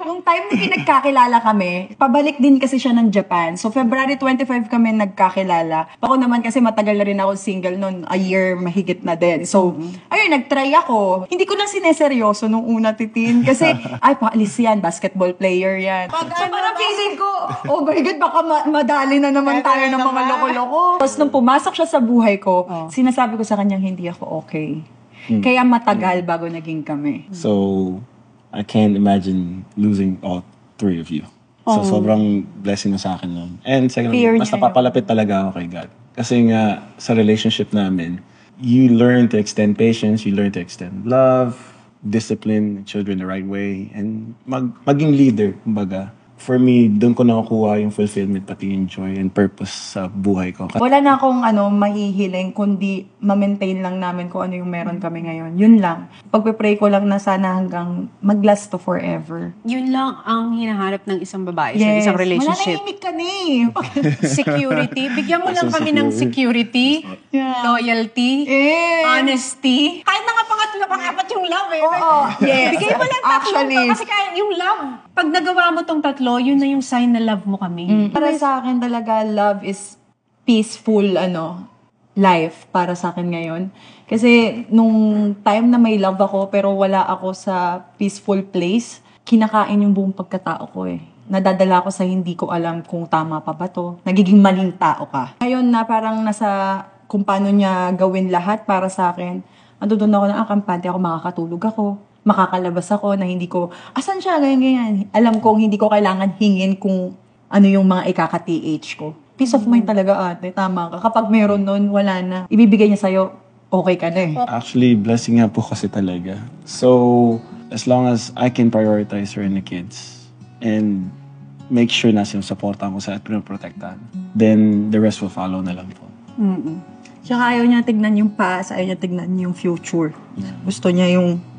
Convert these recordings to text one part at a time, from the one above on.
Nung time na pinagkakilala kami, pabalik din kasi siya ng Japan. So, February 25 kami nagkakilala. Ako naman kasi matagal na rin ako single noon, a year mahigit na din. So, ayun, nag-try ako. Hindi ko lang sineseryoso nung una, Titin. Kasi, ay, paalis yan, basketball player yan. So, parang feeling ko, oh my God, baka madali na naman tayo ng mga loko-loko. Tapos, nung pumasok siya sa buhay ko, sinasabi ko sa kanyang hindi ako okay. Kaya matagal bago naging kami. So, I can't imagine losing all three of you. So, sobrang blessing na sa akin nun. And second, mas napapalapit talaga ako kay God. Kasi nga, sa relationship namin, you learn to extend patience, you learn to extend love, discipline children the right way, and maging leader, kumbaga. For me, doon ko nakukuha yung fulfillment, pati yung joy and purpose sa buhay ko. Wala na akong mahihiling, kundi ma-maintain lang namin kung ano yung meron kami ngayon. Yun lang. Pagpe-pray ko lang na sana hanggang mag-last to forever. Yun lang ang hinahanap ng isang babae sa isang relationship. Mananahimik ka na Security. Bigyan mo lang kami ng security, loyalty, honesty. Kahit na nga pangatlo, pangapat yung love eh. Oo. Yes. Bigay mo lang tatlo. Actually, Kasi kaya yung love. Pag nagawa mo tong tatlo, yun na yung sign na love mo kami. para sa akin talaga, love is peaceful, life para sa akin ngayon. Kasi nung time na may love ako, pero wala ako sa peaceful place, kinakain yung buong pagkatao ko eh. Nadadala ako sa hindi ko alam kung tama pa ba to. Nagiging maling tao ka. Ngayon na parang nasa kung paano niya gawin lahat para sa akin, andun ako na kampante ako, makakatulog ako. Makakalabas ako na hindi ko, asan siya, ganyan. Alam kong hindi ko kailangan hingin kung ano yung mga ikaka-TH ko. Peace of mind talaga, ate. Tama ka. Kapag meron nun, wala na. Ibibigay niya sa'yo, okay ka na eh. Actually, blessing nga po kasi talaga. So, as long as I can prioritize her and the kids and make sure na sinusupportan ko sa at pinoprotektahan, then the rest will follow na lang po. Tsaka ayaw niya tignan yung past, ayaw niya tignan yung future. Gusto niya yung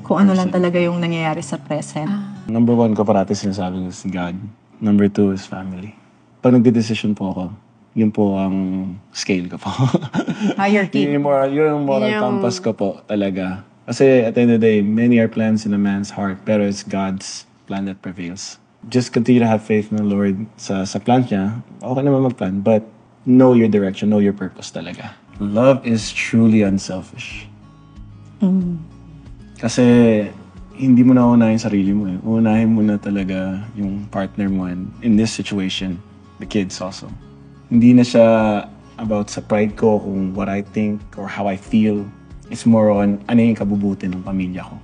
kung ano lang talaga yung nangyayari sa present. Number one ko parati sinasabi ko si God. Number two is family. Pag nagde-decision po ako, yun po ang scale ko po. Hierarchy. yung moral compass ko po talaga. Kasi at the end of the day, many are plans in a man's heart, pero it's God's plan that prevails. Just continue to have faith in the Lord sa plan niya. Okay naman mag-plan, but know your direction, know your purpose talaga. Love is truly unselfish. Kasi hindi mo na unahin sarili mo eh. Unahin mo na talaga yung partner mo and in this situation, the kids also. Hindi na siya about sa pride ko kung what I think or how I feel. It's more on ano yung kabubuti ng pamilya ko.